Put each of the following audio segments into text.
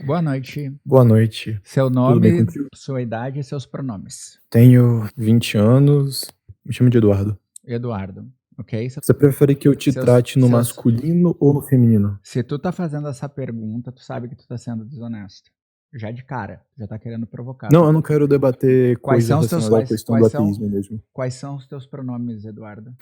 Boa noite. Boa noite. Seu Tudo bem nome, contigo? sua idade e seus pronomes. Tenho 20 anos. Me chamo de Eduardo. Eduardo, ok? Você prefere que eu te Seus- trate no seus- masculino ou no feminino? Se tu tá fazendo essa pergunta, tu sabe que tu tá sendo desonesto. Já de cara, já tá querendo provocar. Não, eu não quero debater Quais coisas são os teus relacionadas à questão do ateísmo mesmo. quais são os teus pronomes, Eduardo?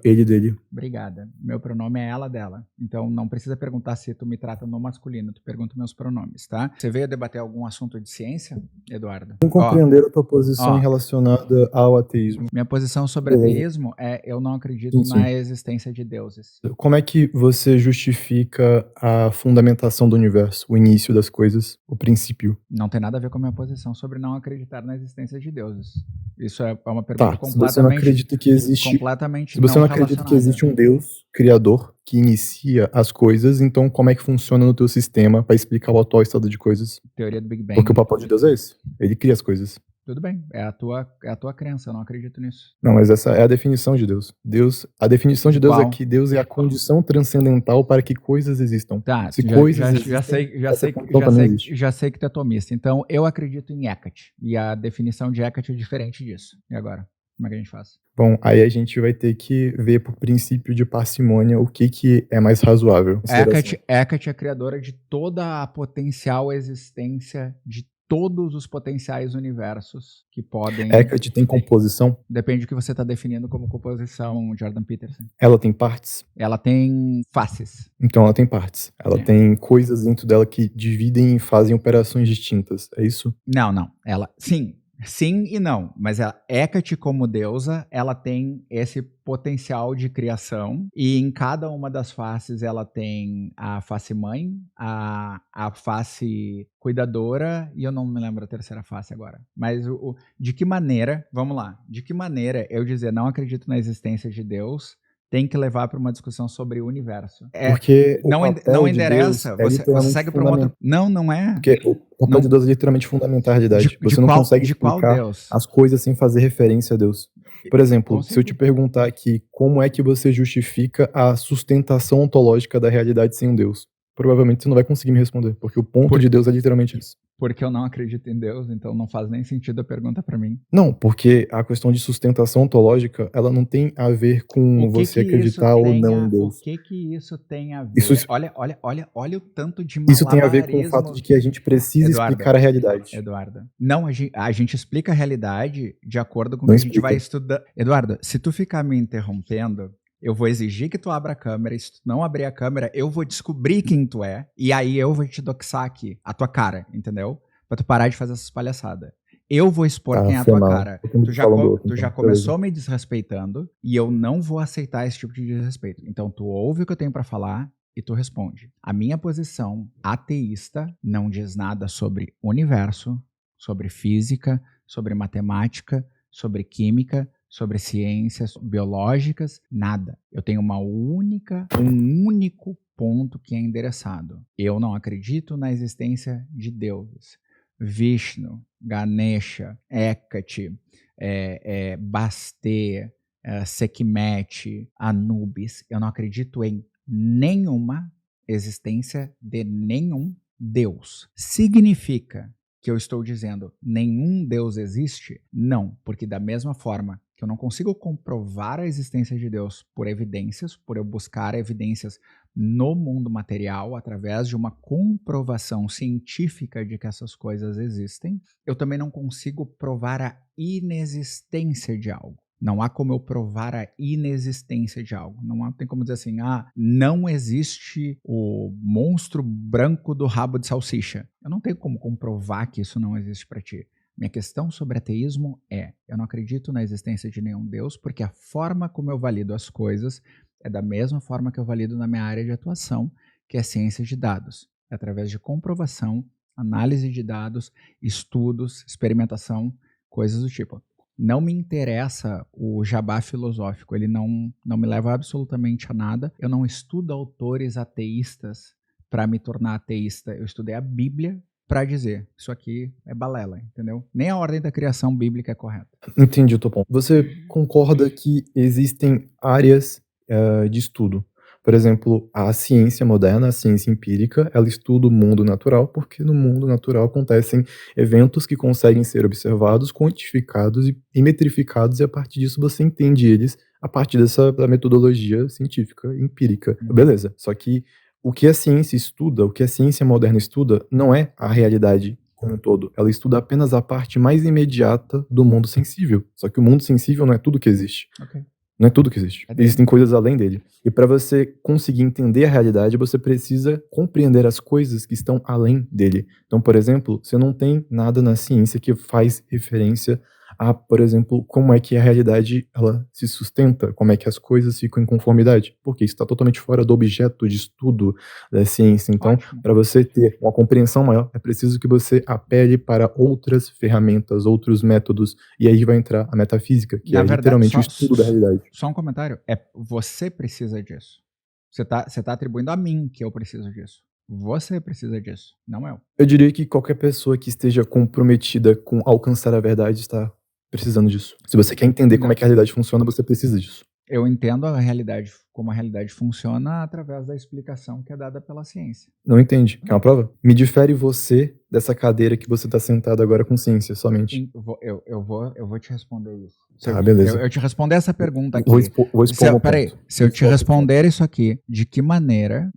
Ele dele. Obrigada. Meu pronome é ela dela. Então não precisa perguntar se tu me trata no masculino, tu pergunta meus pronomes, tá? Você veio debater algum assunto de ciência, Eduardo? Sem compreender a tua posição ó. relacionada ao ateísmo. Minha posição sobre Beleza. ateísmo é eu não acredito Sim. na existência de deuses. Como é que você justifica a fundamentação do universo, o início das coisas, o princípio? Não tem nada a ver com a minha posição sobre não acreditar na existência de deuses. Isso é uma pergunta Tá, se você não acredita que existe, completamente se você não acredita que existe um Deus criador que inicia as coisas, então como é que funciona no teu sistema para explicar o atual estado de coisas? Teoria do Big Bang. Porque o papel de Deus é esse, ele cria as coisas. Tudo bem, é a tua crença, eu não acredito nisso. Não, mas essa é a definição de Deus. A definição de Deus é que Deus é a condição transcendental para que coisas existam. Tá, Se coisas existem, já sei que tu é tomista. Então eu acredito em Hecate. E a definição de Hecate é diferente disso. E agora? Como é que a gente faz? Bom, aí a gente vai ter que ver por princípio de parcimônia o que é mais razoável. Hecate é a criadora de toda a potencial existência de todos os potenciais universos que podem... Hecate tem composição? Depende do que você está definindo como composição, Jordan Peterson. Ela tem partes? Ela tem faces. Então ela tem partes. Ela tem coisas dentro dela que dividem e fazem operações distintas, é isso? Não. Ela... Sim e não, mas a Hecate como deusa, ela tem esse potencial de criação e em cada uma das faces ela tem a face mãe, a face cuidadora e eu não me lembro a terceira face agora. Mas de que maneira, vamos lá, de que maneira eu dizer não acredito na existência de Deus tem que levar para uma discussão sobre o universo. Porque não interessa, você segue para um outro... Não é. Porque o papel de Deus é literalmente fundamentar a realidade. Você não consegue explicar as coisas sem fazer referência a Deus. Por exemplo, se eu te perguntar aqui como é que você justifica a sustentação ontológica da realidade sem um Deus, provavelmente você não vai conseguir me responder, porque o ponto de Deus é literalmente isso. Porque eu não acredito em Deus, então não faz nem sentido a pergunta para mim. Não, porque a questão de sustentação ontológica, ela não tem a ver com você acreditar ou não em Deus. O que isso tem a ver? Isso, olha o tanto de malabarismo. Isso tem a ver com o fato de que a gente precisa explicar a realidade. Eduardo, não, a gente explica a realidade de acordo com o que a gente vai estudar. Eduardo, se tu ficar me interrompendo, eu vou exigir que tu abra a câmera, e se tu não abrir a câmera, eu vou descobrir quem tu é, e aí eu vou te doxar aqui, a tua cara, entendeu? Pra tu parar de fazer essas palhaçadas. Eu vou expor quem é a tua cara. Tu já começou me desrespeitando, e eu não vou aceitar esse tipo de desrespeito. Então tu ouve o que eu tenho pra falar, e tu responde. A minha posição ateísta não diz nada sobre universo, sobre física, sobre matemática, sobre química, sobre ciências biológicas, nada. Eu tenho um único ponto que é endereçado. Eu não acredito na existência de deuses. Vishnu, Ganesha, Hecate, Bastet, Sekhmet, Anubis. Eu não acredito em nenhuma existência de nenhum Deus. Significa que eu estou dizendo nenhum Deus existe? Não, porque da mesma forma que eu não consigo comprovar a existência de Deus por evidências, por eu buscar evidências no mundo material, através de uma comprovação científica de que essas coisas existem, eu também não consigo provar a inexistência de algo. Não há como eu provar a inexistência de algo. Não tem como dizer assim, não existe o monstro branco do rabo de salsicha. Eu não tenho como comprovar que isso não existe para ti. Minha questão sobre ateísmo eu não acredito na existência de nenhum Deus, porque a forma como eu valido as coisas é da mesma forma que eu valido na minha área de atuação, que é ciência de dados. É através de comprovação, análise de dados, estudos, experimentação, coisas do tipo. Não me interessa o jabá filosófico, ele não me leva absolutamente a nada. Eu não estudo autores ateístas para me tornar ateísta. Eu estudei a Bíblia para dizer, isso aqui é balela, entendeu? Nem a ordem da criação bíblica é correta. Entendi o teu ponto. Você concorda que existem áreas de estudo, Por exemplo, a ciência moderna, a ciência empírica, ela estuda o mundo natural, porque no mundo natural acontecem eventos que conseguem ser observados, quantificados e metrificados, e a partir disso você entende eles a partir da metodologia científica empírica. Beleza, só que o que a ciência estuda, o que a ciência moderna estuda, não é a realidade como um todo. Ela estuda apenas a parte mais imediata do mundo sensível. Só que o mundo sensível não é tudo que existe. Okay. Não é tudo que existe. Existem coisas além dele. E para você conseguir entender a realidade, você precisa compreender as coisas que estão além dele. Então, por exemplo, você não tem nada na ciência que faz referência a, por exemplo, como é que a realidade ela se sustenta, como é que as coisas ficam em conformidade, porque isso está totalmente fora do objeto de estudo da ciência. Então, para você ter uma compreensão maior, é preciso que você apele para outras ferramentas, outros métodos, e aí vai entrar a metafísica, que é literalmente o estudo da realidade. Só um comentário, você precisa disso. Você tá atribuindo a mim que eu preciso disso. Você precisa disso, não eu. Eu diria que qualquer pessoa que esteja comprometida com alcançar a verdade está precisando disso. Se você quer entender como é que a realidade funciona, você precisa disso. Eu entendo a realidade, como a realidade funciona através da explicação que é dada pela ciência. Não entende? Quer uma prova? Me difere você dessa cadeira que você está sentado agora com ciência, somente. Eu vou te responder isso. Tá, beleza. Eu te responder essa pergunta aqui. Vou expor Peraí, se eu te responder isso aqui, de que maneira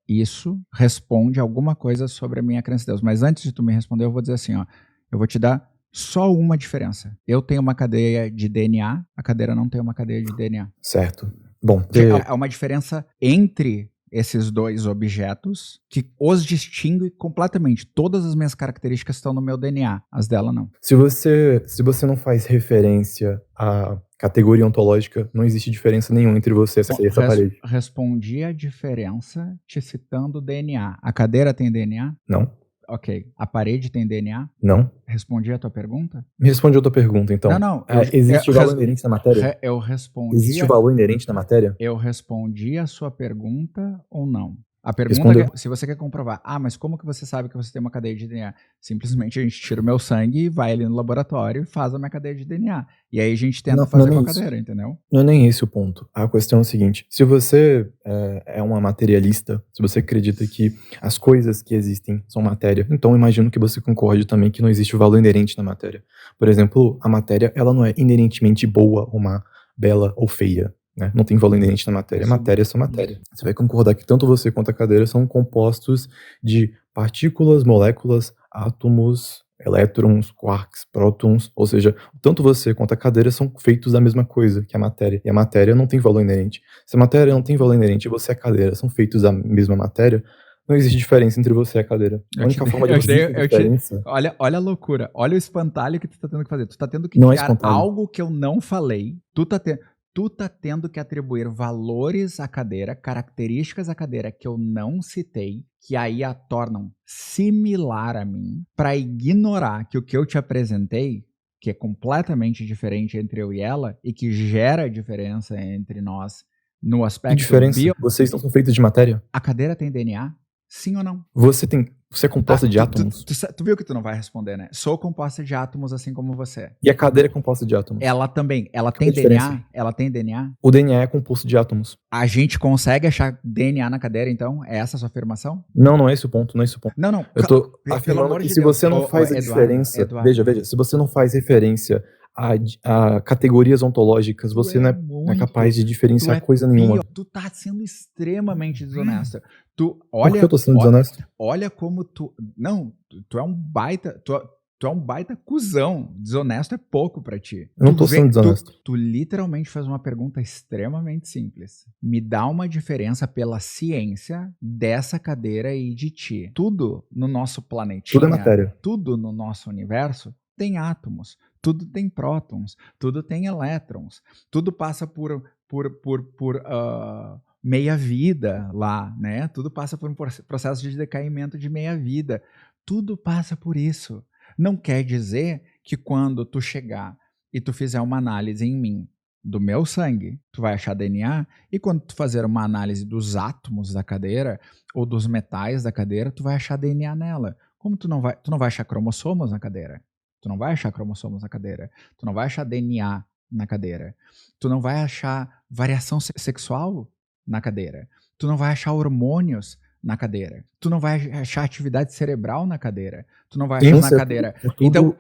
isso responde alguma coisa sobre a minha crença em Deus? Mas antes de tu me responder, eu vou dizer assim, ó, eu vou te dar só uma diferença. Eu tenho uma cadeia de DNA, a cadeira não tem uma cadeia de DNA. Certo. Bom, há uma diferença entre esses dois objetos que os distingue completamente. Todas as minhas características estão no meu DNA, as dela não. Se você não faz referência à categoria ontológica, não existe diferença nenhuma entre você e essa parede. Respondi a diferença te citando DNA. A cadeira tem DNA? Não. Ok. A parede tem DNA? Não. Respondi a tua pergunta? Me responde outra pergunta, então. Não. Existe valor inerente na matéria? Eu respondi. Existe valor inerente na matéria? Eu respondi a sua pergunta ou não? A pergunta é, se você quer comprovar, mas como que você sabe que você tem uma cadeia de DNA? Simplesmente a gente tira o meu sangue e vai ali no laboratório e faz a minha cadeia de DNA. E aí a gente tenta fazer com a cadeira, entendeu? Não é nem esse o ponto. A questão é o seguinte, se você é uma materialista, se você acredita que as coisas que existem são matéria, então imagino que você concorde também que não existe o valor inerente na matéria. Por exemplo, a matéria ela não é inerentemente boa ou má, bela ou feia. Né? Não tem valor inerente na matéria. Matéria é só matéria. Você vai concordar que tanto você quanto a cadeira são compostos de partículas, moléculas, átomos, elétrons, quarks, prótons, ou seja, tanto você quanto a cadeira são feitos da mesma coisa, que a matéria. E a matéria não tem valor inerente. Se a matéria não tem valor inerente e você e a cadeira são feitos da mesma matéria, não existe diferença entre você e a cadeira. A única forma de você ter diferença... Olha a loucura. Olha o espantalho que tu tá tendo que fazer. Tu tá tendo que criar algo que eu não falei. Tu tá tendo que atribuir valores à cadeira, características à cadeira que eu não citei, que aí a tornam similar a mim, para ignorar que o que eu te apresentei, que é completamente diferente entre eu e ela, e que gera diferença entre nós no aspecto... Que diferença? Vocês não são feitos de matéria? A cadeira tem DNA? Sim ou não? Você é composta de átomos? Tu viu que tu não vai responder, né? Sou composta de átomos assim como você. E a cadeira é composta de átomos? Ela também. Ela tem DNA? Ela tem DNA? O DNA é composto de átomos. A gente consegue achar DNA na cadeira, então? É essa a sua afirmação? Não é esse o ponto, Não. Eu tô afirmando que se você não faz a diferença... Veja, se você não faz referência a categorias ontológicas, você não é capaz de diferenciar coisa nenhuma. Tu tá sendo extremamente desonesto. Por que eu tô sendo desonesto? Olha como tu... Não, tu é um baita... Tu é um baita cuzão. Desonesto é pouco pra ti. Eu não tô sendo desonesto. Tu literalmente faz uma pergunta extremamente simples. Me dá uma diferença pela ciência dessa cadeira e de ti. Tudo no nosso planetinha... Tudo é matéria. Tudo no nosso universo tem átomos. Tudo tem prótons. Tudo tem elétrons. Tudo passa por meia-vida lá, né? Tudo passa por um processo de decaimento de meia-vida. Tudo passa por isso. Não quer dizer que quando tu chegar e tu fizer uma análise em mim do meu sangue, tu vai achar DNA, e quando tu fazer uma análise dos átomos da cadeira ou dos metais da cadeira, tu vai achar DNA nela. Como tu não vai achar cromossomos na cadeira? Tu não vai achar cromossomos na cadeira. Tu não vai achar DNA na cadeira. Tu não vai achar variação sexual na cadeira. Tu não vai achar hormônios na cadeira. Tu não vai achar atividade cerebral na cadeira. Tu não vai achar na cadeira. Então,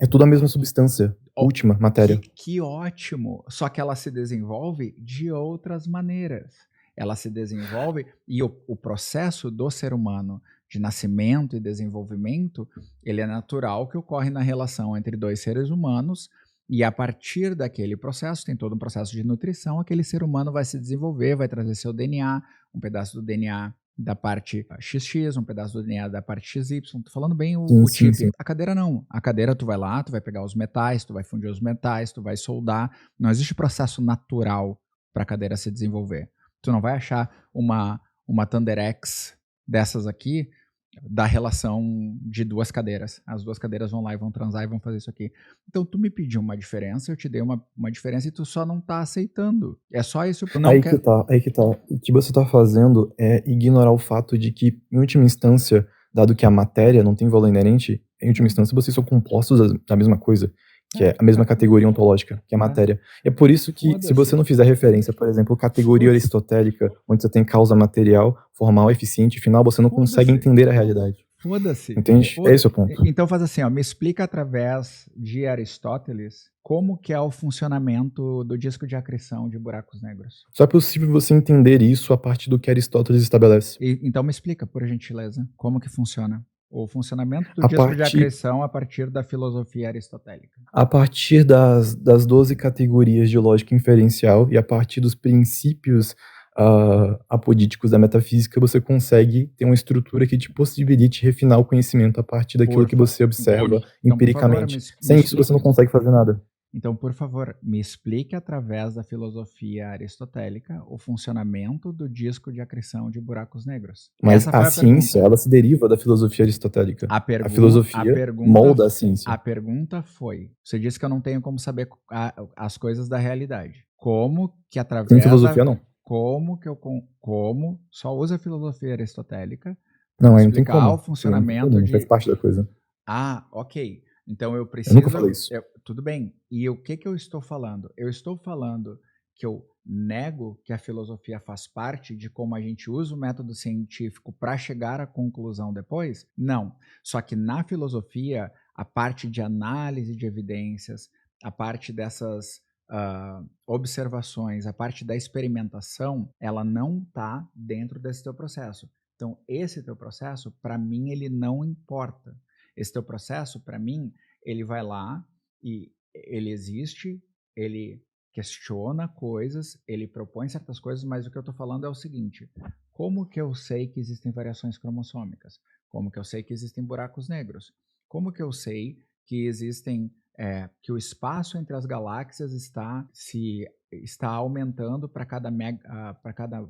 é tudo a mesma substância, última matéria. Que ótimo! Só que ela se desenvolve de outras maneiras. Ela se desenvolve e o processo do ser humano de nascimento e desenvolvimento, ele é natural que ocorre na relação entre dois seres humanos e a partir daquele processo, tem todo um processo de nutrição, aquele ser humano vai se desenvolver, vai trazer seu DNA, um pedaço do DNA da parte XX, um pedaço do DNA da parte XY, tô falando bem o chip. Sim. A cadeira não. A cadeira tu vai lá, tu vai pegar os metais, tu vai fundir os metais, tu vai soldar. Não existe processo natural para a cadeira se desenvolver. Tu não vai achar uma Thunderex dessas aqui da relação de duas cadeiras. As duas cadeiras vão lá e vão transar e vão fazer isso aqui. Então, tu me pediu uma diferença, eu te dei uma diferença e tu só não tá aceitando. É só isso. Aí que tá. O que você tá fazendo é ignorar o fato de que, em última instância, dado que a matéria não tem valor inerente, em última instância vocês são compostos da mesma coisa, que é a mesma categoria ontológica, que é a matéria. É por isso que, se você não fizer referência, por exemplo, categoria aristotélica, onde você tem causa material, formal, eficiente, final, você não consegue entender a realidade. Foda-se. Entende? É esse o ponto. Então faz assim, ó, me explica através de Aristóteles como que é o funcionamento do disco de acreção de buracos negros. Só é possível você entender isso a partir do que Aristóteles estabelece. Então me explica, por gentileza, como que funciona o funcionamento do disco de acreção a partir da filosofia aristotélica. A partir das 12 categorias de lógica inferencial e a partir dos princípios apodíticos da metafísica, você consegue ter uma estrutura que te possibilite refinar o conhecimento a partir daquilo que você observa empiricamente. Sem isso, você não consegue fazer nada. Então, por favor, me explique através da filosofia aristotélica o funcionamento do disco de acreção de buracos negros. Mas a ciência, ela se deriva da filosofia aristotélica. A filosofia molda a ciência. A pergunta foi, você disse que eu não tenho como saber as coisas da realidade. Como que através Sem filosofia, não. Como só usa a filosofia aristotélica para explicar o funcionamento faz parte da coisa. Ah, ok. Então eu preciso... Eu nunca falei isso. Tudo bem. E o que eu estou falando? Eu estou falando que eu nego que a filosofia faz parte de como a gente usa o método científico para chegar à conclusão depois? Não. Só que na filosofia, a parte de análise de evidências, a parte dessas observações, a parte da experimentação, ela não está dentro desse teu processo. Então, esse teu processo, para mim, ele não importa. Esse teu processo, para mim, ele vai lá e ele existe, ele questiona coisas, ele propõe certas coisas, mas o que eu estou falando é o seguinte: como que eu sei que existem variações cromossômicas? Como que eu sei que existem buracos negros? Como que eu sei que existem que o espaço entre as galáxias está aumentando para cada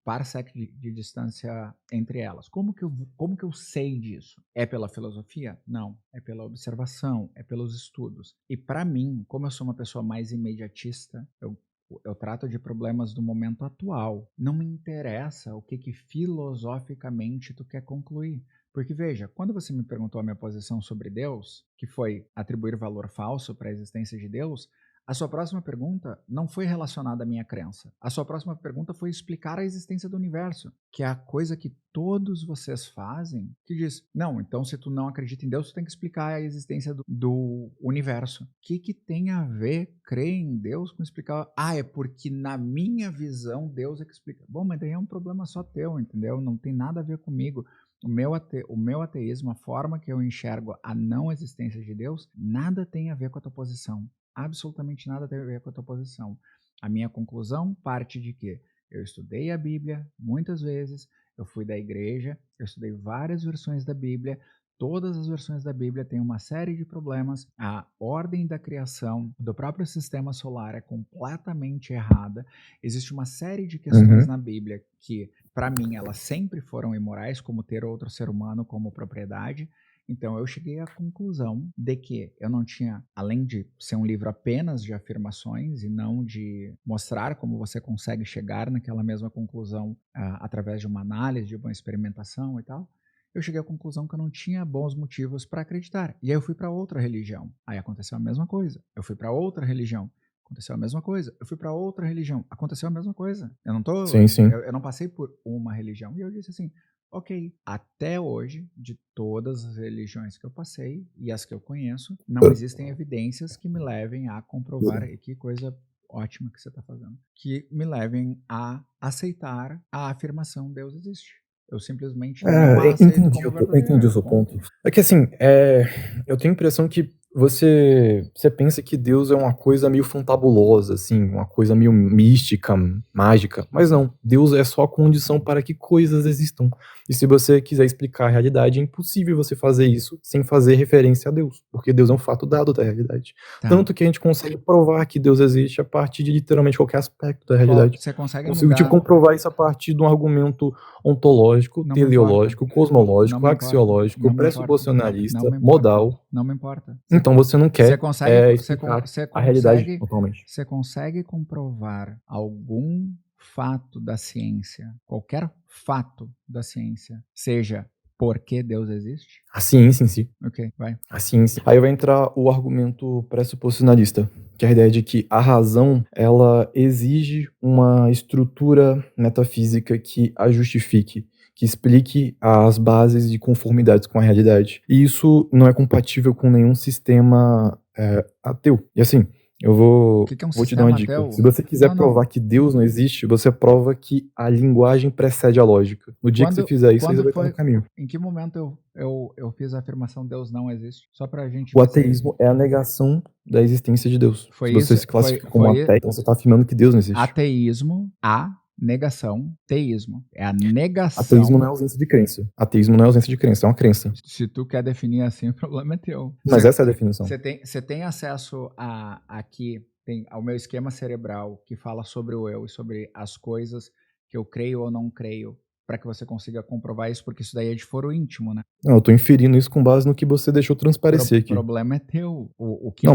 parsec de distância entre elas? Como que eu sei disso? É pela filosofia? Não. É pela observação, é pelos estudos. E para mim, como eu sou uma pessoa mais imediatista, eu trato de problemas do momento atual. Não me interessa o que filosoficamente tu quer concluir. Porque, veja, quando você me perguntou a minha posição sobre Deus, que foi atribuir valor falso para a existência de Deus, a sua próxima pergunta não foi relacionada à minha crença. A sua próxima pergunta foi explicar a existência do universo, que é a coisa que todos vocês fazem, que diz, não, então se tu não acredita em Deus, tu tem que explicar a existência do universo. O que tem a ver crer em Deus com explicar? É porque na minha visão Deus é que explica. Bom, mas daí é um problema só teu, entendeu? Não tem nada a ver comigo. O meu ateísmo, a forma que eu enxergo a não existência de Deus, nada tem a ver com a tua posição. Absolutamente nada tem a ver com a tua posição. A minha conclusão parte de que eu estudei a Bíblia muitas vezes, eu fui da igreja, eu estudei várias versões da Bíblia, todas as versões da Bíblia têm uma série de problemas, a ordem da criação do próprio sistema solar é completamente errada, existe uma série de questões na Bíblia que, para mim, elas sempre foram imorais, como ter outro ser humano como propriedade. Então eu cheguei à conclusão de que eu não tinha, além de ser um livro apenas de afirmações e não de mostrar como você consegue chegar naquela mesma conclusão através de uma análise, de uma experimentação e tal, eu cheguei à conclusão que eu não tinha bons motivos para acreditar. E aí eu fui para outra religião. Aí aconteceu a mesma coisa. Eu fui para outra religião. Aconteceu a mesma coisa. Eu fui para outra religião. Aconteceu a mesma coisa. Eu não tô. Sim, sim. Eu não passei por uma religião. E eu disse assim: ok, até hoje, de todas as religiões que eu passei e as que eu conheço, não existem evidências que me levem a comprovar, e que coisa ótima que você está fazendo, que me levem a aceitar a afirmação Deus existe. Eu simplesmente não a aceito como verdadeira. Entendi o seu ponto. É que assim, eu tenho a impressão que você pensa que Deus é uma coisa meio fantabulosa, assim, uma coisa meio mística, mágica, mas não, Deus é só a condição para que coisas existam. E se você quiser explicar a realidade, é impossível você fazer isso sem fazer referência a Deus, porque Deus é um fato dado da realidade. Tá. Tanto que a gente consegue provar que Deus existe a partir de literalmente qualquer aspecto da realidade. Você consegue Consigo te comprovar isso a partir de um argumento ontológico, Não me teleológico, importa. cosmológico, Não me importa. axiológico, Não me importa. pressuposicionalista, Não me importa. modal. Não me importa. Então você não quer explicar a realidade consegue, totalmente. Você consegue comprovar algum fato da ciência, qualquer fato da ciência, seja por que Deus existe? A ciência em si. Ok, vai. A ciência. Aí vai entrar o argumento pressuposicionalista, que é a ideia de que a razão, ela exige uma estrutura metafísica que a justifique, que explique as bases de conformidades com a realidade. E isso não é compatível com nenhum sistema ateu. E assim, eu vou te dar uma dica. Ateu? Se você quiser provar que Deus não existe, você prova que a linguagem precede a lógica. No dia que você fizer isso, você vai estar no caminho. Em que momento eu fiz a afirmação Deus não existe? Só pra gente... O ateísmo é a negação da existência de Deus. Se você se classifica como ateu, então você está afirmando que Deus não existe. Ateísmo, negação, teísmo. É a negação. Ateísmo não é ausência de crença. Ateísmo não é ausência de crença, é uma crença. Se tu quer definir assim, o problema é teu. Mas essa é a definição. Você tem acesso ao meu esquema cerebral que fala sobre o eu e sobre as coisas que eu creio ou não creio, para que você consiga comprovar isso, porque isso daí é de foro íntimo, né? Não, eu tô inferindo isso com base no que você deixou transparecer aqui. O problema é teu.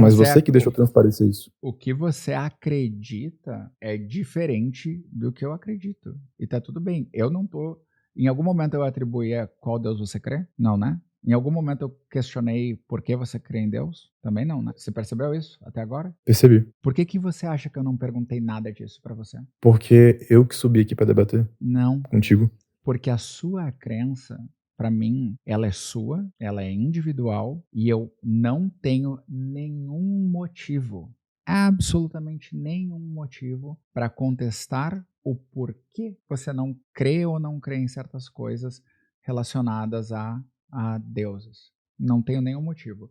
Mas você que deixou transparecer isso. O que você acredita é diferente do que eu acredito. E tá tudo bem. Eu não tô... Em algum momento eu atribuí a qual Deus você crê? Não, né? Em algum momento eu questionei por que você crê em Deus? Também não, né? Você percebeu isso até agora? Percebi. Por que você acha que eu não perguntei nada disso pra você? Porque eu que subi aqui pra debater. Não. Contigo. Porque a sua crença, pra mim, ela é sua, ela é individual e eu não tenho nenhum motivo, absolutamente nenhum motivo para contestar o porquê você não crê ou não crê em certas coisas relacionadas a deuses. Não tenho nenhum motivo.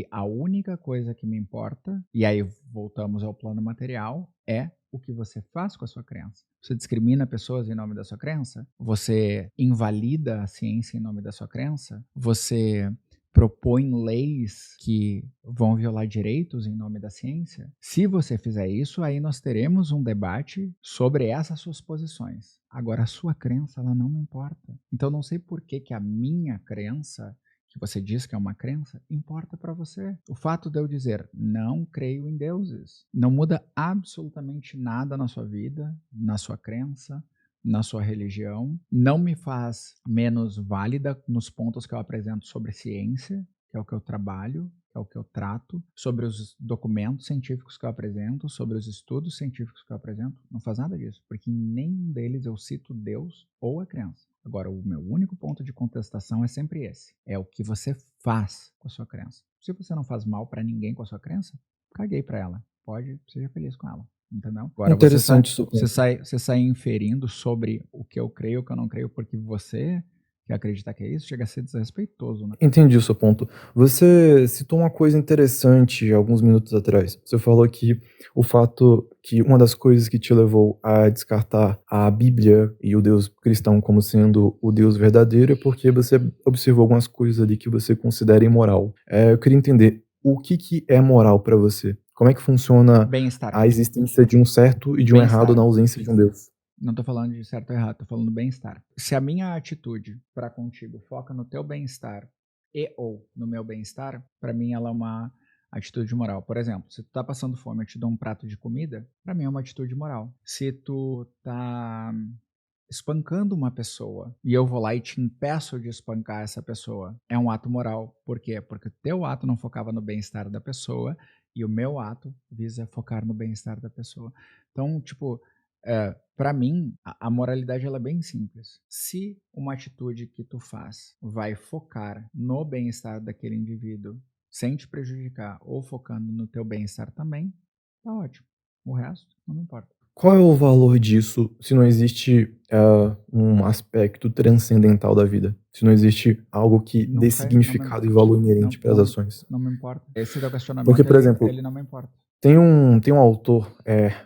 A única coisa que me importa, e aí voltamos ao plano material, é o que você faz com a sua crença. Você discrimina pessoas em nome da sua crença? Você invalida a ciência em nome da sua crença? Você propõe leis que vão violar direitos em nome da ciência? Se você fizer isso, aí nós teremos um debate sobre essas suas posições. Agora, a sua crença, ela não me importa. Então, não sei por que a minha crença, que você diz que é uma crença, importa para você. O fato de eu dizer não creio em deuses não muda absolutamente nada na sua vida, na sua crença, na sua religião, não me faz menos válida nos pontos que eu apresento sobre ciência, que é o que eu trabalho, que é o que eu trato, sobre os documentos científicos que eu apresento, sobre os estudos científicos que eu apresento, não faz nada disso, porque em nenhum deles eu cito Deus ou a crença. Agora, o meu único ponto de contestação é sempre esse, é o que você faz com a sua crença. Se você não faz mal para ninguém com a sua crença, caguei para ela, seja feliz com ela. Entendeu? Agora você sai inferindo sobre o que eu creio ou o que eu não creio, porque você que acredita que é isso, chega a ser desrespeitoso, né? Entendi o seu ponto. Você citou uma coisa interessante alguns minutos atrás. Você falou que o fato que uma das coisas que te levou a descartar a Bíblia e o Deus cristão como sendo o Deus verdadeiro é porque você observou algumas coisas ali que você considera imoral. Eu queria entender o que é moral para você. Como é que funciona a existência de um certo e de um errado na ausência de um Deus? Não tô falando de certo ou errado, tô falando do bem-estar. Se a minha atitude para contigo foca no teu bem-estar e ou no meu bem-estar, para mim ela é uma atitude moral. Por exemplo, se tu tá passando fome, eu te dou um prato de comida, para mim é uma atitude moral. Se tu tá espancando uma pessoa e eu vou lá e te impeço de espancar essa pessoa, é um ato moral. Por quê? Porque o teu ato não focava no bem-estar da pessoa E o meu ato visa focar no bem-estar da pessoa. Então, tipo, para mim, a moralidade ela é bem simples. Se uma atitude que tu faz vai focar no bem-estar daquele indivíduo sem te prejudicar ou focando no teu bem-estar também, tá ótimo. O resto não me importa. Qual é o valor disso se não existe, um aspecto transcendental da vida? Se não existe algo que Não dê sei, não me significado e valor inerente para as ações? não me importa. Esse teu Porque, questionamento, por exemplo, ele não me importa. tem um autor,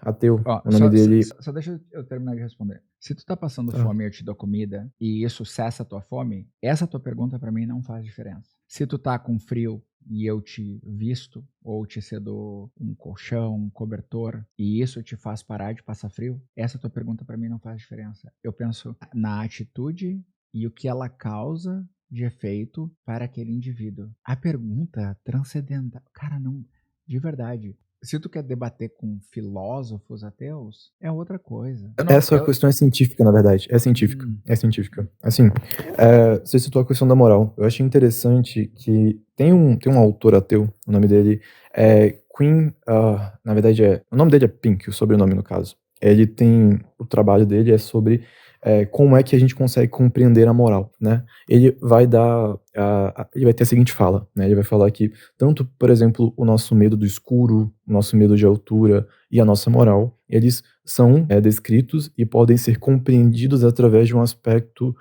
ateu, Ó, o nome dele só deixa eu terminar de responder. Se tu tá passando tá. fome e eu te dou comida e isso cessa a tua fome, essa tua pergunta pra mim não faz diferença. Se tu tá com frio e eu te visto ou te cedo um colchão, um cobertor e isso te faz parar de passar frio, essa tua pergunta pra mim não faz diferença. Eu penso na atitude e o que ela causa de efeito para aquele indivíduo. A pergunta transcendental, cara, não, de verdade. Se tu quer debater com filósofos ateus, é outra coisa. Essa questão é científica, na verdade. É científica. É científica. Assim, você citou a questão da moral. Eu achei interessante que tem um autor ateu, o nome dele é Queen, na verdade o nome dele é Pink, o sobrenome no caso. Ele tem, o trabalho dele é sobre como é que a gente consegue compreender a moral, né? Ele vai dar, ele vai ter a seguinte fala, né? Ele vai falar que tanto, por exemplo, o nosso medo do escuro, o nosso medo de altura e a nossa moral, eles são descritos e podem ser compreendidos através de um aspecto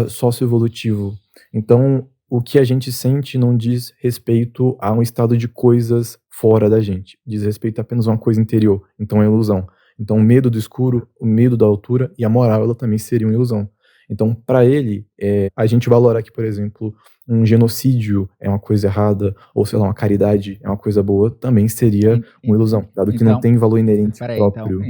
socioevolutivo. Então, o que a gente sente não diz respeito a um estado de coisas fora da gente, diz respeito a apenas a uma coisa interior, então é ilusão. Então, o medo do escuro, o medo da altura e a moral, ela também seria uma ilusão. Então, para ele, a gente valorar que, por exemplo, um genocídio é uma coisa errada, ou sei lá, uma caridade é uma coisa boa, também seria uma ilusão, dado que não tem valor inerente próprio.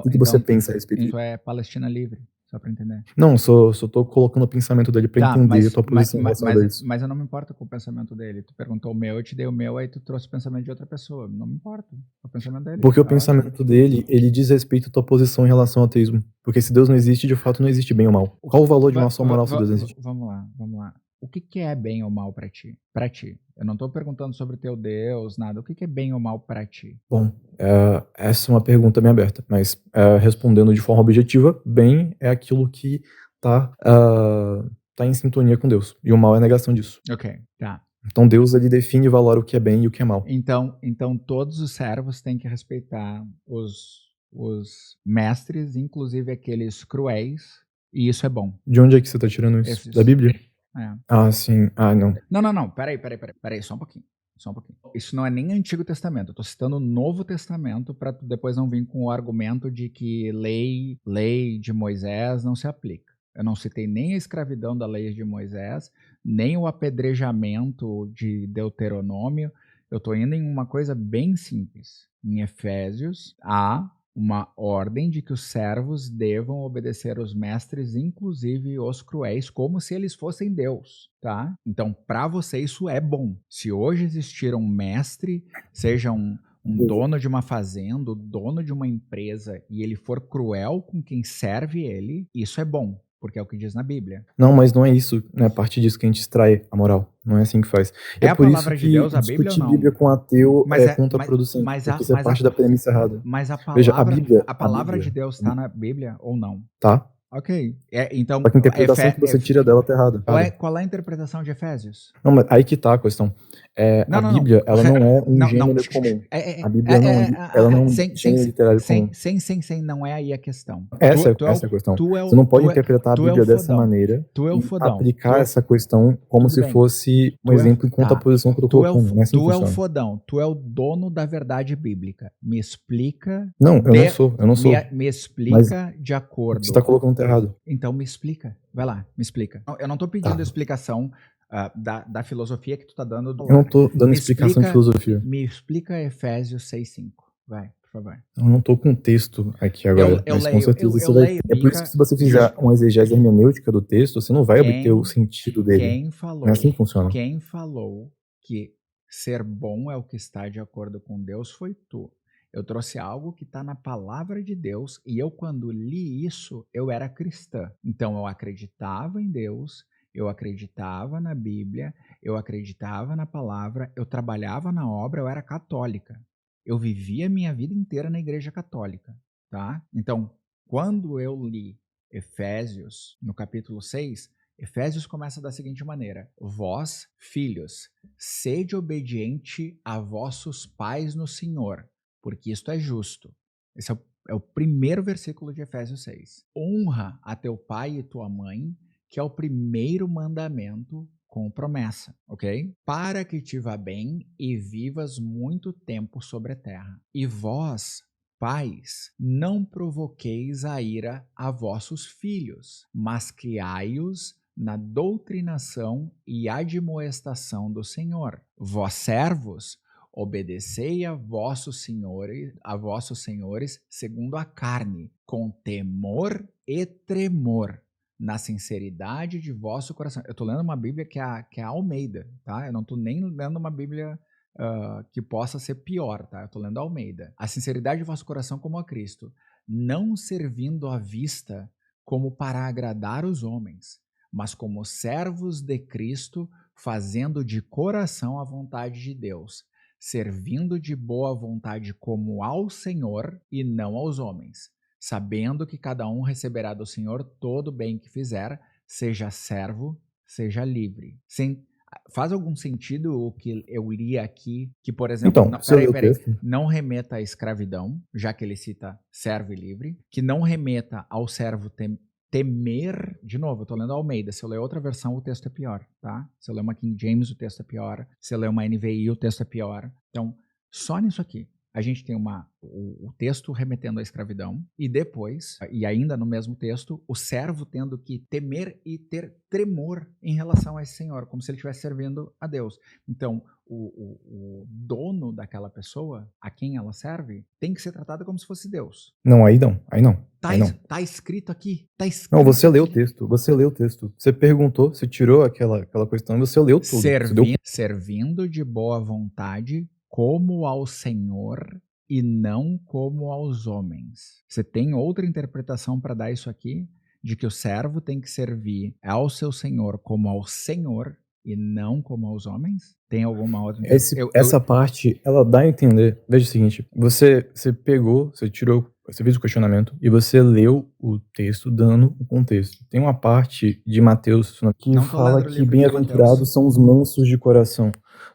O que você pensa a respeito disso? Isso é Palestina livre, só para entender. Não, só tô colocando o pensamento dele para entender a tua posição relacionada a isso. Mas eu não me importo com o pensamento dele. Tu perguntou o meu, eu te dei o meu, aí tu trouxe o pensamento de outra pessoa. Não me importa. É o pensamento dele. Porque o pensamento dele, ele diz respeito à tua posição em relação ao ateísmo. Porque se Deus não existe, de fato não existe bem ou mal. Qual o valor de uma ação moral se Deus não existe? Vamos lá. O que é bem ou mal para ti? Para ti. Eu não tô perguntando sobre teu Deus, nada. O que é bem ou mal para ti? Bom, essa é uma pergunta bem aberta, mas respondendo de forma objetiva, bem é aquilo que tá em sintonia com Deus. E o mal é a negação disso. Ok, tá. Então Deus, ele define e valora o que é bem e o que é mal. Então todos os servos têm que respeitar os mestres, inclusive aqueles cruéis, e isso é bom. De onde é que você tá tirando isso? Da Bíblia? É. Ah, sim. Ah, não. Não. Peraí, só um pouquinho. Isso não é nem Antigo Testamento. Eu tô citando o Novo Testamento para tu depois não vir com o argumento de que lei de Moisés não se aplica. Eu não citei nem a escravidão da lei de Moisés, nem o apedrejamento de Deuteronômio. Eu tô indo em uma coisa bem simples. Em Efésios, há uma ordem de que os servos devam obedecer os mestres, inclusive os cruéis, como se eles fossem Deus, tá? Então, para você isso é bom. Se hoje existir um mestre, seja um dono de uma fazenda, dono de uma empresa, e ele for cruel com quem serve ele, isso é bom. Porque é o que diz na Bíblia. Não, mas não é isso, não é a partir disso que a gente extrai a moral. Não é assim que faz. É a palavra de Deus, a Bíblia ou não? Discutir Bíblia com ateu é contraproducente, porque isso é parte da premissa errada. Mas Veja, a palavra de Deus está na Bíblia ou não? Tá. Ok. Então, só que a interpretação que você tira dela tá errada. Qual é a interpretação de Efésios? Não, mas aí que tá a questão. A Bíblia, ela não é um gênero comum. A Bíblia ela não é um gênero literário comum. Sem, não é aí a questão. Essa é a questão. Você não pode interpretar a Bíblia dessa maneira e aplicar essa questão como se fosse um exemplo em contraposição que eu tô colocando. Não é assim que funciona. Tu é o fodão. Tu é o dono da verdade bíblica. Me explica... Não, eu não sou. Me explica de acordo... Você tá colocando errado. Então me explica. Vai lá, me explica. Eu não tô pedindo explicação da filosofia que tu tá dando. Eu não tô dando explicação de filosofia. Me explica Efésios 6:5. Vai, por favor. Eu não tô com texto aqui agora, mas com certeza você vai... É por isso que se você fizer uma exegese hermenêutica do texto, você não vai obter o sentido dele. Não é assim que funciona. Quem falou que ser bom é o que está de acordo com Deus foi tu. Eu trouxe algo que está na palavra de Deus e eu, quando li isso, eu era cristã. Então, eu acreditava em Deus, Eu acreditava na Bíblia, eu acreditava na palavra, eu trabalhava na obra, eu era católica. Eu vivia a minha vida inteira na igreja católica, tá? Então, quando eu li Efésios, no capítulo 6, Efésios começa da seguinte maneira: Vós, filhos, sede obediente a vossos pais no Senhor, porque isto é justo. Esse é o primeiro versículo de Efésios 6. Honra a teu pai e tua mãe, que é o primeiro mandamento com promessa, ok? Para que te vá bem e vivas muito tempo sobre a terra. E vós, pais, não provoqueis a ira a vossos filhos, mas criai-os na doutrinação e admoestação do Senhor. Vós, servos, obedecei a vossos senhores segundo a carne, com temor e tremor, na sinceridade de vosso coração. Eu estou lendo uma Bíblia que é a Almeida, tá? Eu não estou nem lendo uma Bíblia que possa ser pior, tá? Eu estou lendo a Almeida. A sinceridade de vosso coração como a Cristo, não servindo à vista como para agradar os homens, mas como servos de Cristo, fazendo de coração a vontade de Deus, servindo de boa vontade como ao Senhor e não aos homens, sabendo que cada um receberá do Senhor todo o bem que fizer, seja servo, seja livre. Faz algum sentido o que eu li aqui? Que, por exemplo, então, não remeta à escravidão, já que ele cita servo e livre, que não remeta ao servo temer, de novo, eu estou lendo a Almeida, se eu ler outra versão o texto é pior, tá? Se eu ler uma King James o texto é pior, se eu ler uma NVI o texto é pior. Então, só nisso aqui, a gente tem o texto remetendo à escravidão e depois, e ainda no mesmo texto, o servo tendo que temer e ter tremor em relação a esse senhor, como se ele estivesse servindo a Deus. Então, o dono daquela pessoa, a quem ela serve, tem que ser tratado como se fosse Deus. Não, aí não. Tá escrito aqui. Não, você leu o texto. Você perguntou, você tirou aquela questão e você leu tudo. Servindo de boa vontade como ao Senhor e não como aos homens. Você tem outra interpretação para dar isso aqui? De que o servo tem que servir ao seu senhor como ao Senhor e não como aos homens? Tem alguma outra interpretação? Essa parte, ela dá a entender. Veja o seguinte, você pegou, você fez o questionamento e você leu o texto dando o contexto. Tem uma parte de Mateus que fala que bem-aventurados são os mansos de coração.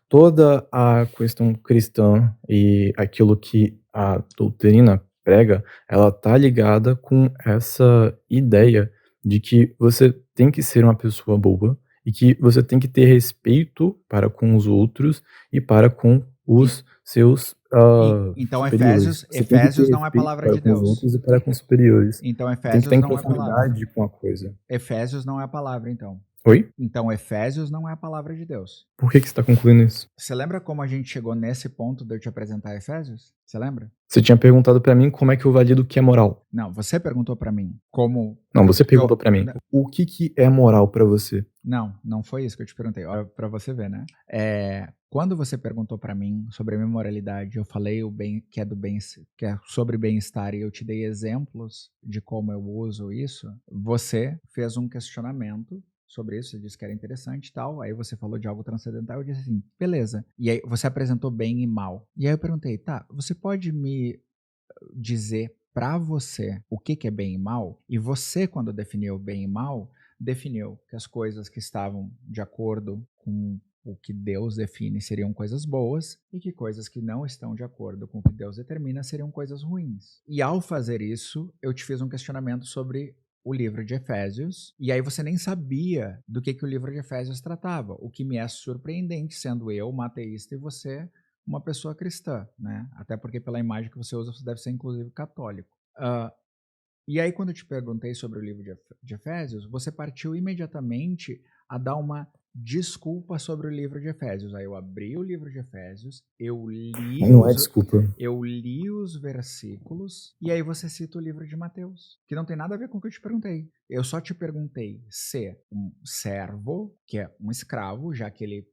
Toda a questão cristã e aquilo que a doutrina prega, ela tá ligada com essa ideia de que você tem que ser uma pessoa boa e que você tem que ter respeito para com os outros e para com os seus então Efésios não é palavra de Deus. Com os outros e para com os superiores. Então Efésios tem que estar em conformidade com a coisa. Efésios não é a palavra, então. Oi? Então Efésios não é a palavra de Deus. Por que você está concluindo isso? Você lembra como a gente chegou nesse ponto de eu te apresentar Efésios? Você lembra? Você tinha perguntado para mim como é que eu valido o que é moral. Não, você perguntou para mim como... Não, você perguntou para mim. O que é moral para você? Não foi isso que eu te perguntei. Olha, para você ver, né? Quando você perguntou para mim sobre a minha moralidade, eu falei que é sobre bem-estar e eu te dei exemplos de como eu uso isso. Você fez um questionamento sobre isso, você disse que era interessante e tal, aí você falou de algo transcendental, eu disse assim, beleza. E aí você apresentou bem e mal. E aí eu perguntei, tá, você pode me dizer para você o que é bem e mal? E você, quando definiu bem e mal, definiu que as coisas que estavam de acordo com o que Deus define seriam coisas boas e que coisas que não estão de acordo com o que Deus determina seriam coisas ruins. E ao fazer isso, eu te fiz um questionamento sobre o livro de Efésios, e aí você nem sabia do que o livro de Efésios tratava, o que me é surpreendente, sendo eu uma ateísta e você uma pessoa cristã, né? Até porque pela imagem que você usa, você deve ser inclusive católico. E aí quando eu te perguntei sobre o livro de Efésios, você partiu imediatamente a dar uma desculpa sobre o livro de Efésios. Aí eu abri o livro de Efésios, eu li os versículos, e aí você cita o livro de Mateus, que não tem nada a ver com o que eu te perguntei. Eu só te perguntei se um servo, que é um escravo, já que ele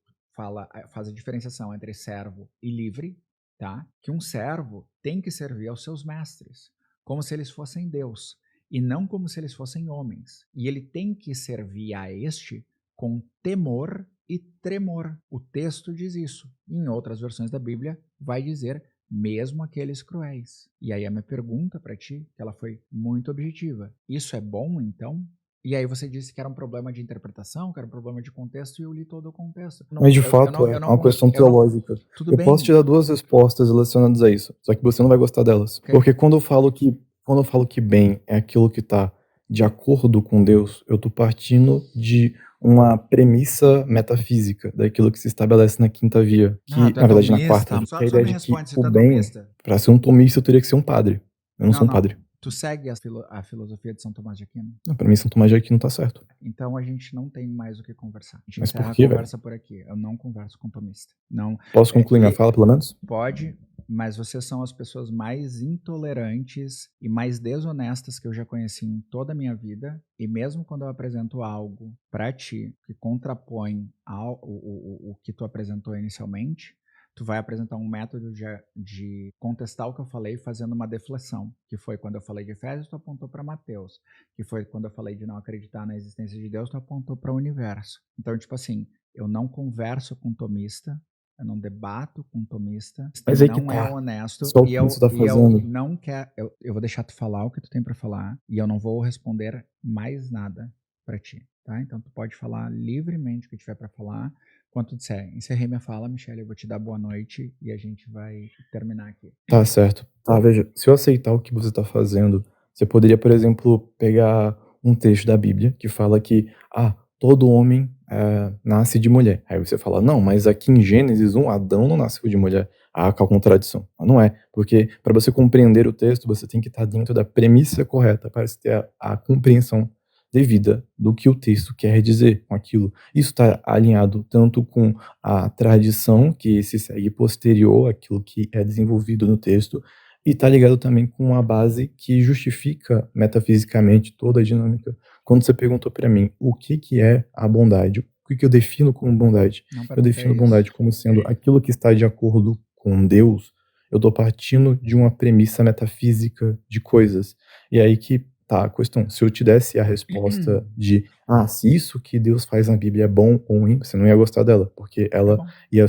faz a diferenciação entre servo e livre, tá? Que um servo tem que servir aos seus mestres, como se eles fossem Deus, e não como se eles fossem homens. E ele tem que servir a este com temor e tremor. O texto diz isso. Em outras versões da Bíblia, vai dizer mesmo aqueles cruéis. E aí a minha pergunta para ti, que ela foi muito objetiva. Isso é bom, então? E aí você disse que era um problema de interpretação, que era um problema de contexto, e eu li todo o contexto. Mas de fato é uma questão teológica. Eu posso te dar 2 respostas relacionadas a isso, só que você não vai gostar delas. Okay. Porque quando eu falo que bem é aquilo que está de acordo com Deus, eu estou partindo de uma premissa metafísica daquilo que se estabelece na quinta via, que na verdade na quarta, que é a ideia de que o bem, para ser um tomista eu teria que ser um padre. Eu não sou um padre. Tu segue a filosofia de São Tomás de Aquino? Não, pra mim São Tomás de Aquino tá certo. Então a gente não tem mais o que conversar. A gente Mas encerra por quê, a conversa por aqui. Eu não converso com tomista. Não. Posso concluir minha fala, pelo menos? Pode, mas vocês são as pessoas mais intolerantes e mais desonestas que eu já conheci em toda a minha vida. E mesmo quando eu apresento algo pra ti que contrapõe o que tu apresentou inicialmente, tu vai apresentar um método de contestar o que eu falei fazendo uma deflexão, que foi quando eu falei de Efésios, tu apontou para Mateus, que foi quando eu falei de não acreditar na existência de Deus, tu apontou para o universo. Então, tipo assim, eu não converso com tomista, eu não debato com tomista, mas não é honesto, e eu não quero, eu vou deixar tu falar o que tu tem para falar, e eu não vou responder mais nada para ti, tá? Então tu pode falar livremente o que tiver para falar. Quando tu disser, encerrei minha fala, Michele, eu vou te dar boa noite e a gente vai terminar aqui. Tá certo. Tá, veja, se eu aceitar o que você tá fazendo, você poderia, por exemplo, pegar um texto da Bíblia que fala que, todo homem nasce de mulher. Aí você fala, não, mas aqui em Gênesis 1, Adão não nasceu de mulher. Qual contradição? Não é, porque para você compreender o texto, você tem que estar dentro da premissa correta para você ter a compreensão devida do que o texto quer dizer com aquilo. Isso está alinhado tanto com a tradição que se segue posterior àquilo que é desenvolvido no texto, e está ligado também com a base que justifica metafisicamente toda a dinâmica. Quando você perguntou para mim o que é a bondade, o que eu defino como bondade? Eu defino bondade como sendo aquilo que está de acordo com Deus. Eu estou partindo de uma premissa metafísica de coisas. E aí que tá a questão. Se eu te desse a resposta de se isso que Deus faz na Bíblia é bom ou ruim, você não ia gostar dela, porque ela ia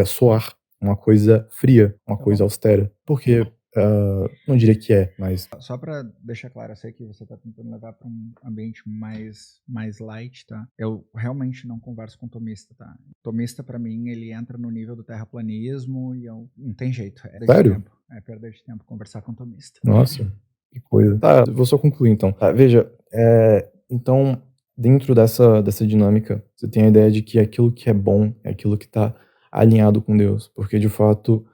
soar uma coisa fria, uma coisa austera. Porque não diria que é, mas... Só pra deixar claro, eu sei que você tá tentando levar pra um ambiente mais light, tá? Eu realmente não converso com tomista, tá? Tomista, pra mim, ele entra no nível do terraplanismo e não tem jeito. Sério? É perda de tempo conversar com tomista. Nossa, que coisa. Tá, vou só concluir então. Tá, veja, então, dentro dessa dinâmica, você tem a ideia de que aquilo que é bom é aquilo que tá alinhado com Deus, porque de fato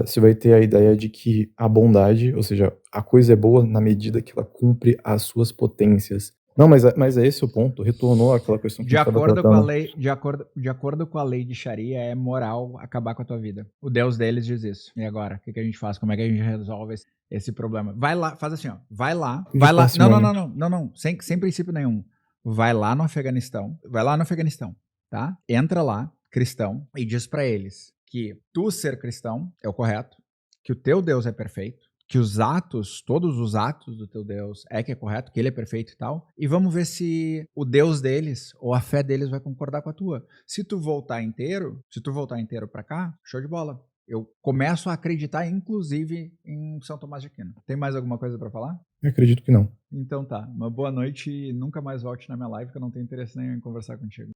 você vai ter a ideia de que a bondade, ou seja, a coisa é boa na medida que ela cumpre as suas potências. Não, mas é esse o ponto, retornou àquela questão que de acordo com a lei, de acordo com a lei de Sharia, é moral acabar com a tua vida. O Deus deles diz isso. E agora, o que a gente faz? Como é que a gente resolve esse problema? Vai lá, faz assim, ó. Vai lá. Não, sem princípio nenhum. Vai lá no Afeganistão, tá? Entra lá, cristão, e diz pra eles que tu ser cristão é o correto, que o teu Deus é perfeito, que todos os atos do teu Deus que é correto, que ele é perfeito e tal, e vamos ver se o Deus deles ou a fé deles vai concordar com a tua. Se tu voltar inteiro pra cá, show de bola. Eu começo a acreditar, inclusive, em São Tomás de Aquino. Tem mais alguma coisa pra falar? Eu acredito que não. Então tá, uma boa noite e nunca mais volte na minha live, que eu não tenho interesse nenhum em conversar contigo.